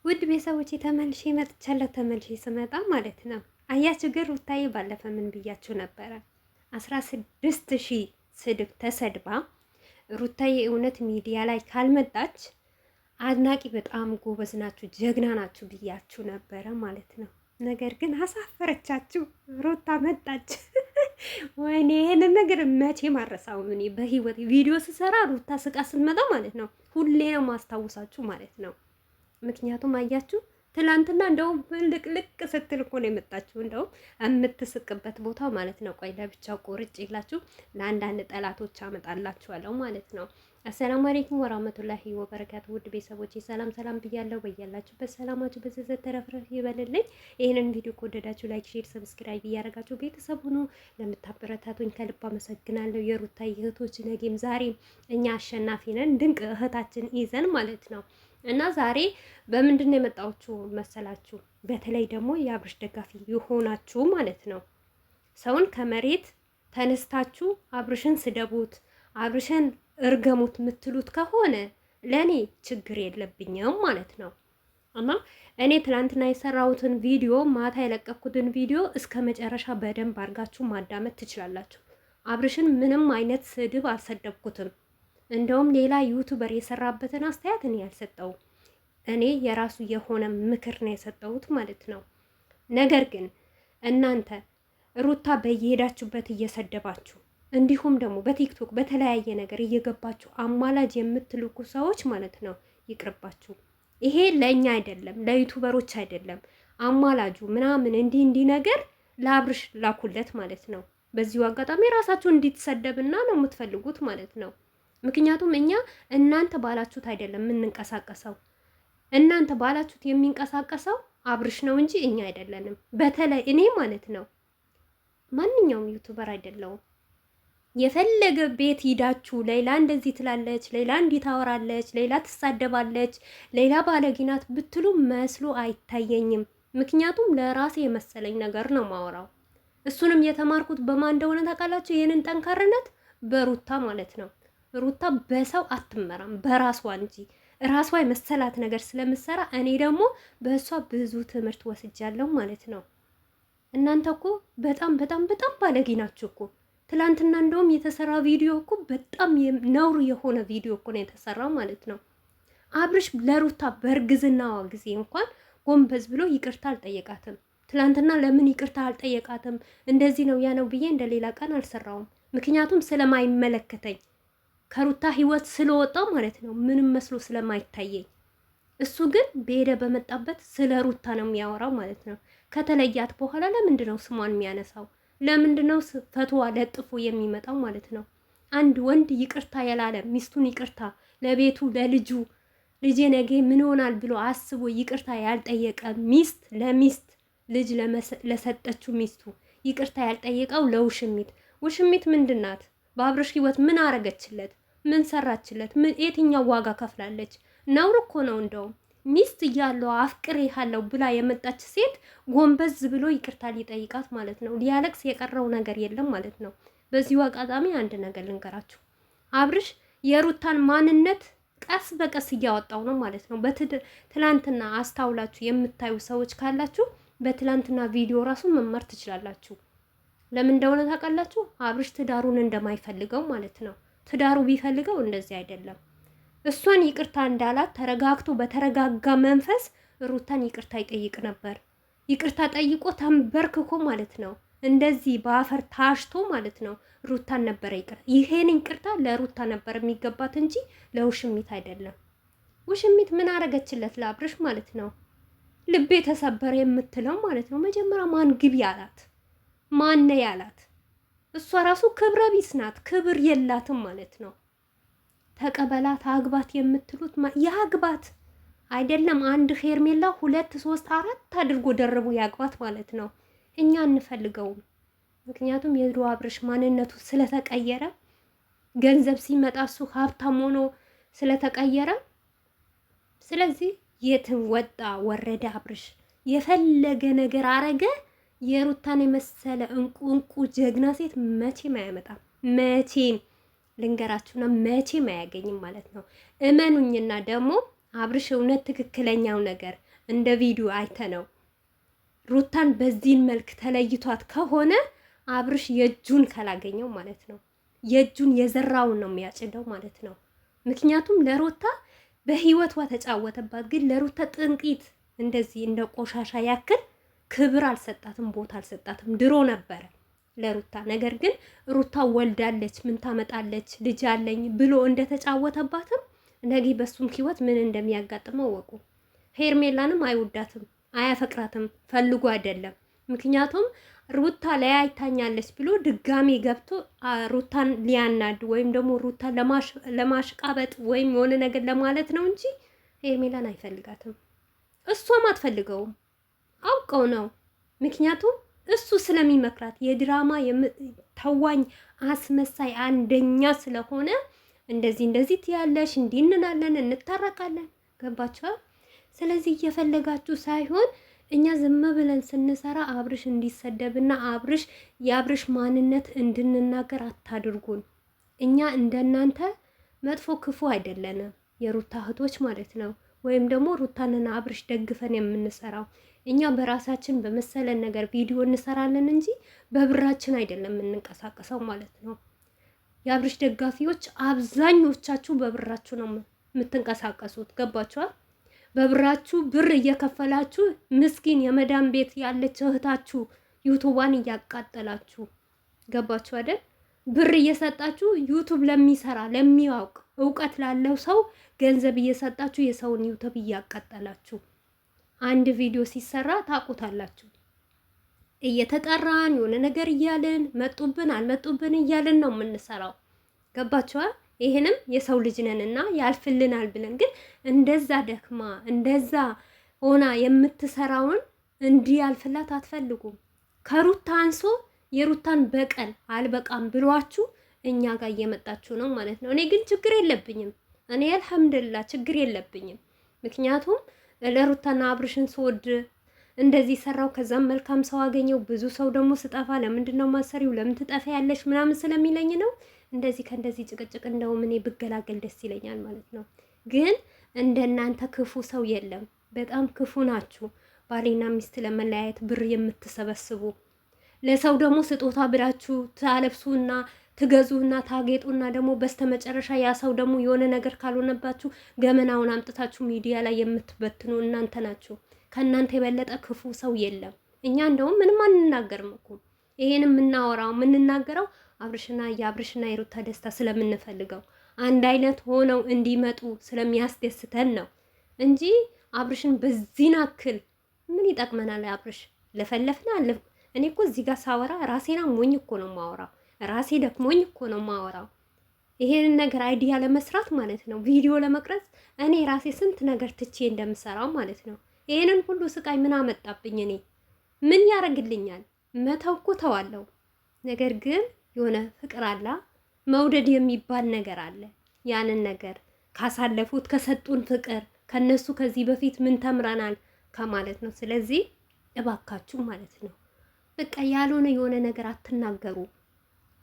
ውድ ቤተሰቦቼ ተመልሼ መጥቻለሁ። ተመልሼ ስመጣ ማለት ነው አያችሁ ግን ሩታዬ ባለፈ ምን ብያችሁ ነበረ? 16,000 ስድብ ተሰድባ ሩታዬ እውነት ሚዲያ ላይ ካልመጣች አድናቂ በጣም ጎበዝ ናችሁ፣ ጀግና ናችሁ ብያችሁ ነበረ ማለት ነው። ነገር ግን አሳፈረቻችሁ። ሩታ መጣች። ወይኔ ይሄንን ነገር መቼ ማረሳው? እኔ በህይወት ቪዲዮ ስሰራ ሩታ ስቃ ስትመጣ ማለት ነው ሁሌ ነው ማስታወሳችሁ ማለት ነው። ምክንያቱም አያችሁ ትላንትና እንደውም ልቅልቅ ስትል እኮ ነው የመጣችሁ። እንደውም የምትስቅበት ቦታ ማለት ነው። ቆይ ለብቻው ቆርጭ የላችሁ ለአንዳንድ ጠላቶች አመጣላችኋለሁ ማለት ነው። አሰላሙ አለይኩም ወራህመቱላሂ ወበረካቱ። ውድ ቤተሰቦች ሰላም ሰላም ብያለሁ። በያላችሁበት ሰላማችሁ በዘዘት ተረፍረፍ ይበልልኝ። ይህንን ቪዲዮ ከወደዳችሁ ላይክ፣ ሼር፣ ሰብስክራይብ እያደረጋችሁ ቤተሰብ ሁኑ። ለምታበረታቱኝ ከልብ አመሰግናለሁ። የሩታ እህቶች ነገም ዛሬም እኛ አሸናፊ ነን። ድንቅ እህታችን ይዘን ማለት ነው። እና ዛሬ በምንድን ነው የመጣችሁ መሰላችሁ? በተለይ ደግሞ የአብርሽ ደጋፊ የሆናችሁ ማለት ነው ሰውን ከመሬት ተነስታችሁ አብርሽን ስደቡት፣ አብርሽን እርገሙት የምትሉት ከሆነ ለእኔ ችግር የለብኝም ማለት ነው። እና እኔ ትላንትና የሰራሁትን ቪዲዮ ማታ የለቀኩትን ቪዲዮ እስከ መጨረሻ በደንብ አድርጋችሁ ማዳመጥ ትችላላችሁ። አብርሽን ምንም አይነት ስድብ አልሰደብኩትም። እንደውም ሌላ ዩቱበር የሰራበትን አስተያየት እኔ ያልሰጠው እኔ የራሱ የሆነ ምክር ነው የሰጠሁት ማለት ነው። ነገር ግን እናንተ ሩታ በየሄዳችሁበት እየሰደባችሁ እንዲሁም ደግሞ በቲክቶክ በተለያየ ነገር እየገባችሁ አማላጅ የምትልኩ ሰዎች ማለት ነው ይቅርባችሁ። ይሄ ለእኛ አይደለም፣ ለዩቱበሮች አይደለም። አማላጁ ምናምን እንዲህ ነገር ለአብርሽ ላኩለት ማለት ነው። በዚሁ አጋጣሚ ራሳችሁ እንዲትሰደብና ነው የምትፈልጉት ማለት ነው። ምክንያቱም እኛ እናንተ ባላችሁት አይደለም የምንንቀሳቀሰው። እናንተ ባላችሁት የሚንቀሳቀሰው አብርሽ ነው እንጂ እኛ አይደለንም። በተለይ እኔ ማለት ነው ማንኛውም ዩቱበር አይደለውም። የፈለገ ቤት ሂዳችሁ ሌላ እንደዚህ ትላለች፣ ሌላ እንዲህ ታወራለች፣ ሌላ ትሳደባለች፣ ሌላ ባለጊናት ብትሉ መስሎ አይታየኝም። ምክንያቱም ለራሴ የመሰለኝ ነገር ነው ማወራው። እሱንም የተማርኩት በማን እንደሆነ ታውቃላችሁ? ይህንን ጠንካርነት በሩታ ማለት ነው። ሩታ በሰው አትመራም በራሷ እንጂ ራሷ የመሰላት ነገር ስለምሰራ እኔ ደግሞ በእሷ ብዙ ትምህርት ወስጃለሁ ማለት ነው። እናንተ እኮ በጣም በጣም በጣም ባለጌ ናችሁ እኮ። ትላንትና እንደውም የተሰራ ቪዲዮ እኮ በጣም ነውር የሆነ ቪዲዮ እኮ ነው የተሰራው ማለት ነው። አብርሽ ለሩታ በእርግዝናዋ ጊዜ እንኳን ጎንበዝ ብሎ ይቅርታ አልጠየቃትም። ትላንትና ለምን ይቅርታ አልጠየቃትም? እንደዚህ ነው ያ ነው ብዬ እንደሌላ ቀን አልሰራውም። ምክንያቱም ስለማይመለከተኝ ከሩታ ህይወት ስለወጣው ማለት ነው። ምንም መስሎ ስለማይታየኝ። እሱ ግን በሄደ በመጣበት ስለ ሩታ ነው የሚያወራው ማለት ነው። ከተለያት በኋላ ለምንድን ነው ስሟን የሚያነሳው? ለምንድን ነው ፈትዋ ለጥፎ የሚመጣው ማለት ነው? አንድ ወንድ ይቅርታ ያላለ ሚስቱን ይቅርታ ለቤቱ ለልጁ ልጄ ነገ ምን ይሆናል ብሎ አስቦ ይቅርታ ያልጠየቀ ሚስት ለሚስት ልጅ ለሰጠችው ሚስቱ ይቅርታ ያልጠየቀው ለውሽሚት ውሽሚት ምንድናት? በአብርሽ ህይወት ምን አረገችለት? ምን ሰራችለት? ምን የትኛው ዋጋ ከፍላለች? ነውር እኮ ነው። እንደውም ሚስት እያለው አፍቅሬ ያለው ብላ የመጣች ሴት ጎንበዝ ብሎ ይቅርታ ሊጠይቃት ማለት ነው። ሊያለቅስ የቀረው ነገር የለም ማለት ነው። በዚሁ አጋጣሚ አንድ ነገር ልንገራችሁ። አብርሽ የሩታን ማንነት ቀስ በቀስ እያወጣው ነው ማለት ነው። ትላንትና አስታውላችሁ የምታዩ ሰዎች ካላችሁ በትላንትና ቪዲዮ ራሱ መማር ትችላላችሁ። ለምን እንደሆነ ታውቃላችሁ? አብርሽ ትዳሩን እንደማይፈልገው ማለት ነው። ትዳሩ ቢፈልገው እንደዚህ አይደለም። እሷን ይቅርታ እንዳላት ተረጋግቶ በተረጋጋ መንፈስ ሩታን ይቅርታ ይጠይቅ ነበር። ይቅርታ ጠይቆ ተንበርክኮ ማለት ነው። እንደዚህ በአፈር ታሽቶ ማለት ነው። ሩታን ነበረ ይቅር ይሄን ይቅርታ ለሩታ ነበር የሚገባት እንጂ ለውሽሚት አይደለም። ውሽሚት ምን አረገችለት ለአብርሽ ማለት ነው? ልቤ ተሰበረ የምትለው ማለት ነው። መጀመሪያ ማን ግቢ አላት? ማን ያላት? እሷ ራሱ ክብረ ቢስ ናት፣ ክብር የላትም ማለት ነው። ተቀበላት አግባት የምትሉት ያግባት አይደለም። አንድ ሄርሜላ 2 3 4 አድርጎ ደርቦ ያግባት ማለት ነው። እኛ እንፈልገውም። ምክንያቱም የድሮ አብርሽ ማንነቱ ስለተቀየረ ገንዘብ ሲመጣ እሱ ሀብታም ሆኖ ስለተቀየረ፣ ስለዚህ የትን ወጣ ወረደ አብርሽ የፈለገ ነገር አረገ የሩታን የመሰለ እንቁ ጀግና ሴት መቼም አያመጣም። መቼም ልንገራችሁና መቼም አያገኝም ማለት ነው። እመኑኝና ደግሞ አብርሽ እውነት ትክክለኛው ነገር እንደ ቪዲዮ አይተነው ሩታን በዚህን መልክ ተለይቷት ከሆነ አብርሽ የእጁን ካላገኘው ማለት ነው የእጁን የዘራውን ነው የሚያጭደው ማለት ነው። ምክንያቱም ለሩታ በህይወቷ ተጫወተባት፣ ግን ለሩታ ጥንቂት እንደዚህ እንደ ቆሻሻ ያክል ክብር አልሰጣትም፣ ቦታ አልሰጣትም። ድሮ ነበረ ለሩታ። ነገር ግን ሩታ ወልዳለች፣ ምን ታመጣለች፣ ልጅ አለኝ ብሎ እንደተጫወተባትም ነገ በሱም ህይወት ምን እንደሚያጋጥመው ወቁ። ሄርሜላንም አይወዳትም፣ አያፈቅራትም፣ ፈልጎ አይደለም። ምክንያቱም ሩታ ለያይታኛለች ብሎ ድጋሚ ገብቶ ሩታን ሊያናድ ወይም ደግሞ ሩታን ለማሽቃበጥ ወይም የሆነ ነገር ለማለት ነው እንጂ ሄርሜላን አይፈልጋትም። እሷም አትፈልገውም። አውቀው ነው። ምክንያቱም እሱ ስለሚመክራት የድራማ ተዋኝ አስመሳይ አንደኛ ስለሆነ እንደዚህ ትያለሽ፣ እንዲህ እንላለን፣ እንታረቃለን። ገባችኋል? ስለዚህ እየፈለጋችሁ ሳይሆን እኛ ዝም ብለን ስንሰራ አብርሽ እንዲሰደብና የአብርሽ ማንነት እንድንናገር አታድርጉን። እኛ እንደናንተ መጥፎ ክፉ አይደለንም፣ የሩታ እህቶች ማለት ነው። ወይም ደግሞ ሩታንና አብርሽ ደግፈን የምንሰራው እኛ በራሳችን በመሰለን ነገር ቪዲዮ እንሰራለን እንጂ በብራችን አይደለም የምንንቀሳቀሰው ማለት ነው። የአብርሽ ደጋፊዎች አብዛኞቻችሁ በብራችሁ ነው የምትንቀሳቀሱት። ገባችኋል? በብራችሁ ብር እየከፈላችሁ ምስኪን የመዳን ቤት ያለች እህታችሁ ዩቱባን እያቃጠላችሁ፣ ገባችሁ አይደል? ብር እየሰጣችሁ ዩቱብ ለሚሰራ ለሚያውቅ እውቀት ላለው ሰው ገንዘብ እየሰጣችሁ የሰውን ዩቱብ እያቃጠላችሁ፣ አንድ ቪዲዮ ሲሰራ ታውቁታላችሁ። እየተጠራን የሆነ ነገር እያልን መጡብን አልመጡብን እያልን ነው የምንሰራው። ገባችኋል? ይሄንም የሰው ልጅ ነንና ያልፍልናል ብለን ግን እንደዛ ደክማ እንደዛ ሆና የምትሰራውን እንዲያልፍላት አትፈልጉም። ከሩታ አንሶ የሩታን በቀል አልበቃም ብሏችሁ እኛ ጋር እየመጣችሁ ነው ማለት ነው። እኔ ግን ችግር የለብኝም። እኔ አልሐምዱሊላህ ችግር የለብኝም። ምክንያቱም ለሩታና አብርሽን ስወድ እንደዚህ ሰራው፣ ከዛም መልካም ሰው አገኘው። ብዙ ሰው ደግሞ ስጠፋ ለምንድነው ማሰሪው ለምን ትጠፋ ያለሽ ምናምን ስለሚለኝ ነው። እንደዚህ ከእንደዚህ ጭቅጭቅ እንደውም እኔ ብገላገል ደስ ይለኛል ማለት ነው። ግን እንደናንተ ክፉ ሰው የለም። በጣም ክፉ ናችሁ። ባሌና ሚስት ለመለያየት ብር የምትሰበስቡ፣ ለሰው ደግሞ ስጦታ ብላችሁ ታለብሱና ትገዙና ታጌጡና ደግሞ በስተመጨረሻ ያ ሰው ደግሞ የሆነ ነገር ካልሆነባችሁ ገመናውን አምጥታችሁ ሚዲያ ላይ የምትበትኑ እናንተ ናችሁ። ከእናንተ የበለጠ ክፉ ሰው የለም። እኛ እንደውም ምንም አንናገርም እኮ ይሄን የምንናገረው የአብርሽና የሩታ ደስታ ስለምንፈልገው አንድ አይነት ሆነው እንዲመጡ ስለሚያስደስተን ነው እንጂ አብርሽን በዚህ ናክል ምን ይጠቅመናል? አብርሽ ለፈለፍና እኔ እኮ እዚህ ጋር ሳወራ ራሴና ሞኝ እኮ ነው ማወራው። ራሴ ደክሞኝ እኮ ነው ማወራው። ይሄንን ነገር አይዲያ ለመስራት ማለት ነው፣ ቪዲዮ ለመቅረጽ እኔ ራሴ ስንት ነገር ትቼ እንደምሰራው ማለት ነው። ይሄንን ሁሉ ስቃይ ምን አመጣብኝ? እኔ ምን ያደርግልኛል? መተው እኮ ተዋለው። ነገር ግን የሆነ ፍቅር አለ፣ መውደድ የሚባል ነገር አለ። ያንን ነገር ካሳለፉት ከሰጡን ፍቅር ከነሱ ከዚህ በፊት ምን ተምረናል ከማለት ነው። ስለዚህ እባካችሁ ማለት ነው በቃ ያልሆነ የሆነ ነገር አትናገሩ።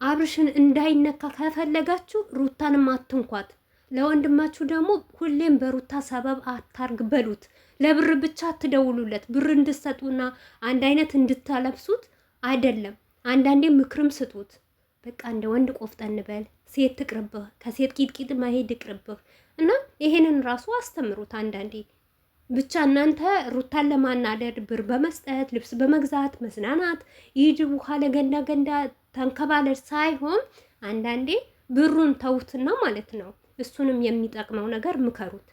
አብርሽን እንዳይነካ ከፈለጋችሁ ሩታንም አትንኳት። ለወንድማችሁ ደግሞ ሁሌም በሩታ ሰበብ አታርግ በሉት። ለብር ብቻ አትደውሉለት። ብር እንድትሰጡና አንድ አይነት እንድታለብሱት አይደለም። አንዳንዴ ምክርም ስጡት። በቃ እንደ ወንድ ቆፍጠን በል፣ ሴት ትቅርብህ፣ ከሴት ቂጥቂጥ መሄድ ይቅርብህ እና ይሄንን ራሱ አስተምሩት። አንዳንዴ ብቻ እናንተ ሩታን ለማናደድ ብር በመስጠት ልብስ በመግዛት መዝናናት ይጅ ውሃ ለገንዳ ተንከባለል ሳይሆን አንዳንዴ ብሩን ተውትና ማለት ነው እሱንም የሚጠቅመው ነገር ምከሩት።